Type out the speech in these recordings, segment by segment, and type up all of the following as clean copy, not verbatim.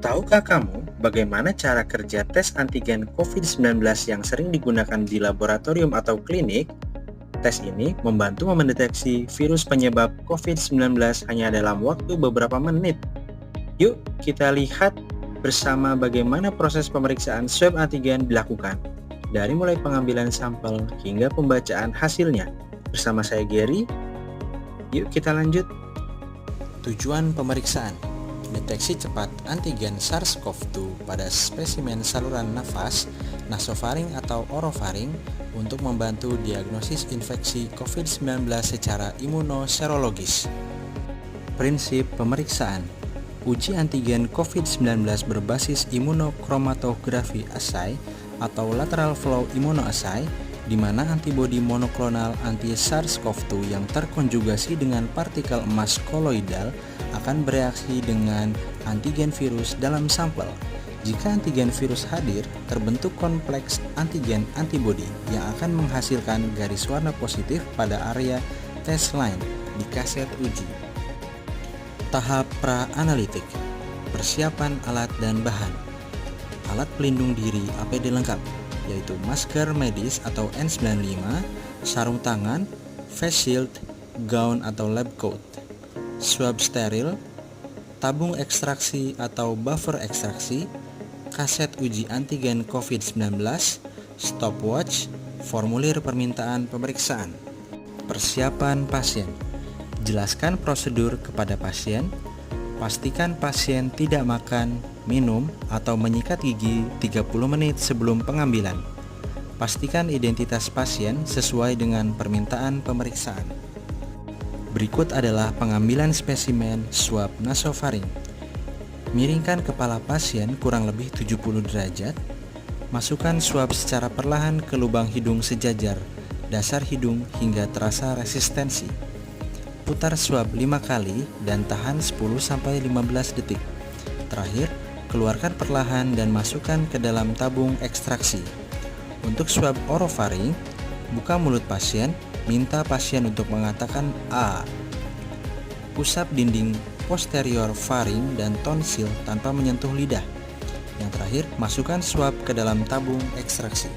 Tahukah kamu bagaimana cara kerja tes antigen COVID-19 yang sering digunakan di laboratorium atau klinik? Tes ini membantu mendeteksi virus penyebab COVID-19 hanya dalam waktu beberapa menit. Yuk kita lihat bersama bagaimana proses pemeriksaan swab antigen dilakukan, dari mulai pengambilan sampel hingga pembacaan hasilnya. Bersama saya Gary, yuk kita lanjut. Tujuan pemeriksaan: deteksi cepat antigen SARS-CoV-2 pada spesimen saluran nafas, nasofaring atau orofaring untuk membantu diagnosis infeksi COVID-19 secara imunoserologis. Prinsip pemeriksaan: uji antigen COVID-19 berbasis imunochromatografi assay atau lateral flow immunoassay, di mana antibodi monoklonal anti-SARS-CoV-2 yang terkonjugasi dengan partikel emas koloidal akan bereaksi dengan antigen virus dalam sampel. Jika antigen virus hadir, terbentuk kompleks antigen antibodi yang akan menghasilkan garis warna positif pada area tes line di kaset uji. Tahap pra-analitik: persiapan alat dan bahan. Alat pelindung diri APD lengkap, yaitu masker medis atau N95, sarung tangan, face shield, gaun atau lab coat, swab steril, tabung ekstraksi atau buffer ekstraksi, kaset uji antigen COVID-19, stopwatch, formulir permintaan pemeriksaan. Persiapan pasien: jelaskan prosedur kepada pasien. Pastikan pasien tidak makan, minum, atau menyikat gigi 30 menit sebelum pengambilan. Pastikan identitas pasien sesuai dengan permintaan pemeriksaan. Berikut adalah pengambilan spesimen swab nasofaring. Miringkan kepala pasien kurang lebih 70 derajat. Masukkan swab secara perlahan ke lubang hidung sejajar dasar hidung hingga terasa resistensi. Putar swab 5 kali dan tahan 10-15 detik. Terakhir, keluarkan perlahan dan masukkan ke dalam tabung ekstraksi. Untuk swab orofaring, buka mulut pasien, minta pasien untuk mengatakan A. Usap dinding posterior faring dan tonsil tanpa menyentuh lidah. Yang terakhir, masukkan swab ke dalam tabung ekstraksi.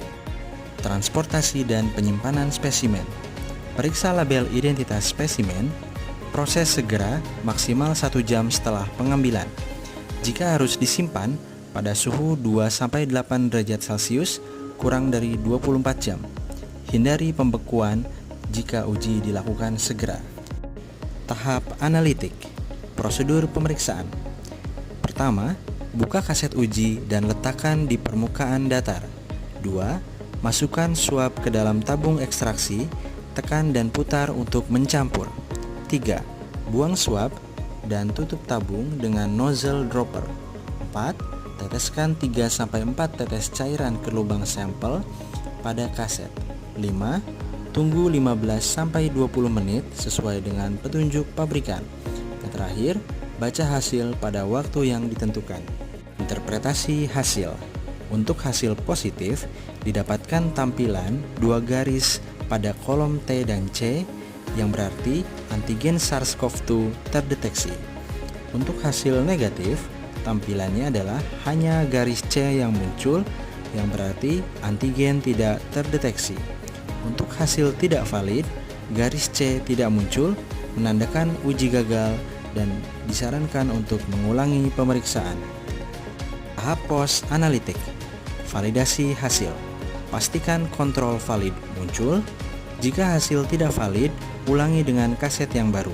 Transportasi dan penyimpanan spesimen. Periksa label identitas spesimen. Proses segera, maksimal 1 jam setelah pengambilan. Jika harus disimpan, pada suhu 2-8 derajat Celcius kurang dari 24 jam. Hindari pembekuan jika uji dilakukan segera. Tahap analitik. Prosedur pemeriksaan. Pertama, buka kaset uji dan letakkan di permukaan datar. 2. Masukkan swab ke dalam tabung ekstraksi, tekan dan putar untuk mencampur. 3. Buang swab dan tutup tabung dengan nozzle dropper. 4. Teteskan 3-4 tetes cairan ke lubang sampel pada kaset. 5. Tunggu 15-20 menit sesuai dengan petunjuk pabrikan. Yang terakhir, baca hasil pada waktu yang ditentukan. Interpretasi hasil. Untuk hasil positif, didapatkan tampilan 2 garis pada kolom T dan C yang berarti antigen SARS-CoV-2 terdeteksi. Untuk hasil negatif, tampilannya adalah hanya garis C yang muncul yang berarti antigen tidak terdeteksi. Untuk hasil tidak valid, garis C tidak muncul menandakan uji gagal dan disarankan untuk mengulangi pemeriksaan. Tahap post analitik. Validasi hasil. Pastikan kontrol valid muncul. Jika hasil tidak valid, ulangi dengan kaset yang baru.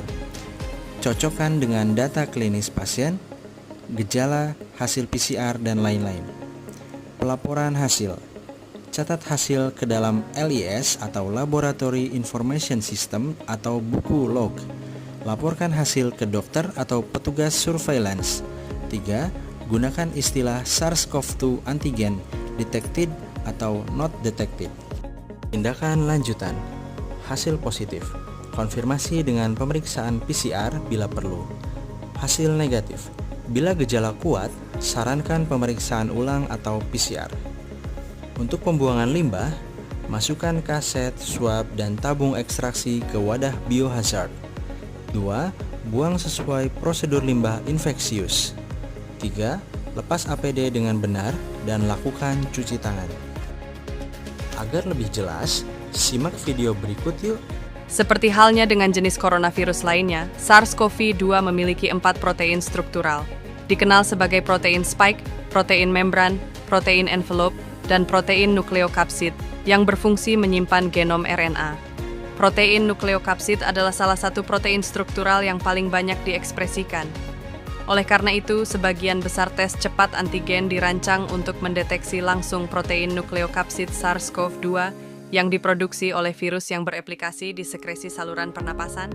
Cocokkan dengan data klinis pasien, gejala, hasil PCR, dan lain-lain. Pelaporan hasil. Catat hasil ke dalam LIS atau Laboratory Information System atau buku log. Laporkan hasil ke dokter atau petugas surveillance. 3. Gunakan istilah SARS-CoV-2 antigen detected atau not detected. Tindakan lanjutan. Hasil positif. Konfirmasi dengan pemeriksaan PCR bila perlu. Hasil negatif. Bila gejala kuat, sarankan pemeriksaan ulang atau PCR. Untuk pembuangan limbah, masukkan kaset, swab, dan tabung ekstraksi ke wadah biohazard. 2. Buang sesuai prosedur limbah infeksius. 3. Lepas APD dengan benar dan lakukan cuci tangan. Agar lebih jelas, simak video berikut yuk. Seperti halnya dengan jenis coronavirus lainnya, SARS-CoV-2 memiliki 4 protein struktural. Dikenal sebagai protein spike, protein membran, protein envelope, dan protein nukleokapsid yang berfungsi menyimpan genom RNA. Protein nukleokapsid adalah salah satu protein struktural yang paling banyak diekspresikan. Oleh karena itu, sebagian besar tes cepat antigen dirancang untuk mendeteksi langsung protein nukleokapsid SARS-CoV-2 yang diproduksi oleh virus yang bereplikasi di sekresi saluran pernapasan.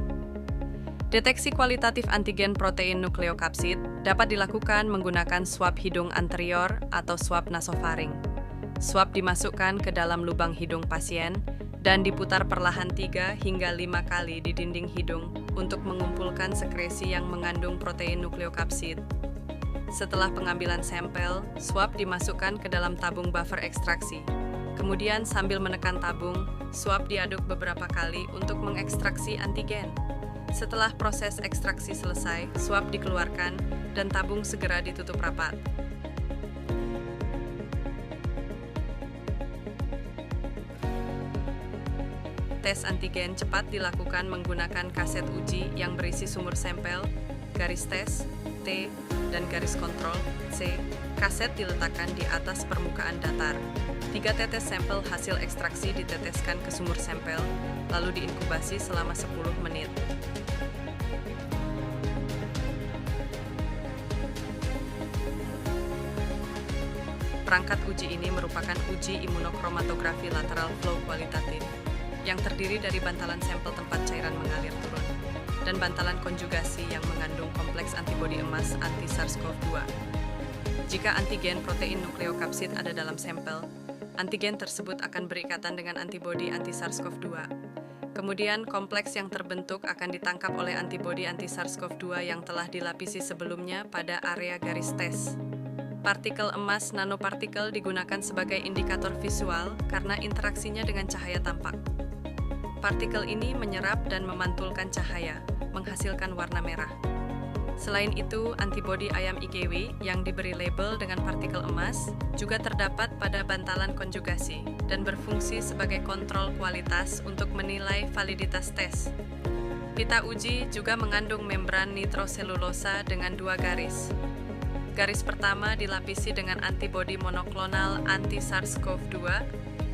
Deteksi kualitatif antigen protein nukleokapsid dapat dilakukan menggunakan swab hidung anterior atau swab nasofaring. Swab dimasukkan ke dalam lubang hidung pasien dan diputar perlahan 3 hingga 5 kali di dinding hidung untuk mengumpulkan sekresi yang mengandung protein nukleokapsid. Setelah pengambilan sampel, swab dimasukkan ke dalam tabung buffer ekstraksi. Kemudian sambil menekan tabung, swab diaduk beberapa kali untuk mengekstraksi antigen. Setelah proses ekstraksi selesai, swab dikeluarkan dan tabung segera ditutup rapat. Tes antigen cepat dilakukan menggunakan kaset uji yang berisi sumur sampel, garis tes, T, dan garis kontrol, C. Kaset diletakkan di atas permukaan datar. 3 tetes sampel hasil ekstraksi diteteskan ke sumur sampel, lalu diinkubasi selama 10 menit. Perangkat uji ini merupakan uji imunokromatografi lateral flow kualitatif, yang terdiri dari bantalan sampel tempat cairan mengalir turun, dan bantalan konjugasi yang mengandung kompleks antibodi emas anti-SARS-CoV-2. Jika antigen protein nukleokapsid ada dalam sampel, antigen tersebut akan berikatan dengan antibodi anti-SARS-CoV-2. Kemudian, kompleks yang terbentuk akan ditangkap oleh antibodi anti-SARS-CoV-2 yang telah dilapisi sebelumnya pada area garis tes. Partikel emas nanopartikel digunakan sebagai indikator visual karena interaksinya dengan cahaya tampak. Partikel ini menyerap dan memantulkan cahaya, menghasilkan warna merah. Selain itu, antibodi ayam IgW yang diberi label dengan partikel emas juga terdapat pada bantalan konjugasi dan berfungsi sebagai kontrol kualitas untuk menilai validitas tes. Pita uji juga mengandung membran nitroselulosa dengan 2 garis. Garis pertama dilapisi dengan antibodi monoklonal anti-SARS-CoV-2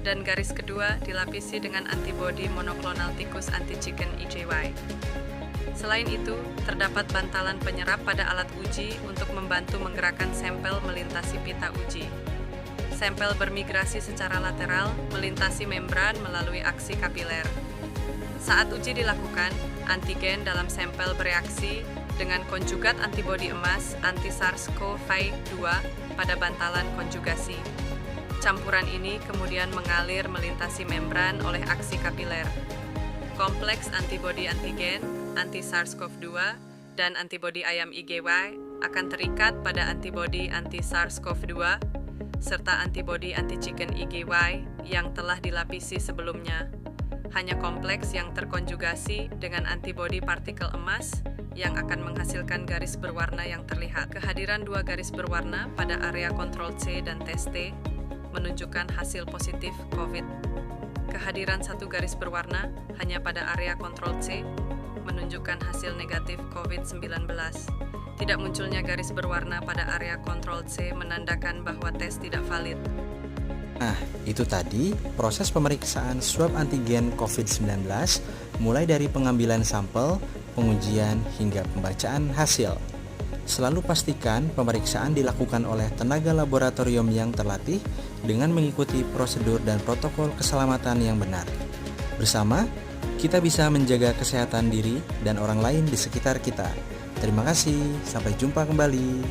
dan garis kedua dilapisi dengan antibodi monoklonal tikus anti-chicken EJY. Selain itu, terdapat bantalan penyerap pada alat uji untuk membantu menggerakkan sampel melintasi pita uji. Sampel bermigrasi secara lateral melintasi membran melalui aksi kapiler. Saat uji dilakukan, antigen dalam sampel bereaksi dengan konjugat antibodi emas anti-SARS-CoV-2 pada bantalan konjugasi. Campuran ini kemudian mengalir melintasi membran oleh aksi kapiler. Kompleks antibodi antigen, anti-SARS-CoV-2, dan antibodi ayam IgY akan terikat pada antibodi anti-SARS-CoV-2 serta antibodi anti-chicken EJY yang telah dilapisi sebelumnya. Hanya kompleks yang terkonjugasi dengan antibodi partikel emas yang akan menghasilkan garis berwarna yang terlihat. Kehadiran 2 garis berwarna pada area kontrol C dan tes T menunjukkan hasil positif COVID. Kehadiran 1 garis berwarna hanya pada area kontrol C menunjukkan hasil negatif COVID-19. Tidak munculnya garis berwarna pada area kontrol C menandakan bahwa tes tidak valid. Nah, itu tadi proses pemeriksaan swab antigen COVID-19 mulai dari pengambilan sampel, pengujian, hingga pembacaan hasil. Selalu pastikan pemeriksaan dilakukan oleh tenaga laboratorium yang terlatih dengan mengikuti prosedur dan protokol keselamatan yang benar. Bersama, kita bisa menjaga kesehatan diri dan orang lain di sekitar kita. Terima kasih, sampai jumpa kembali.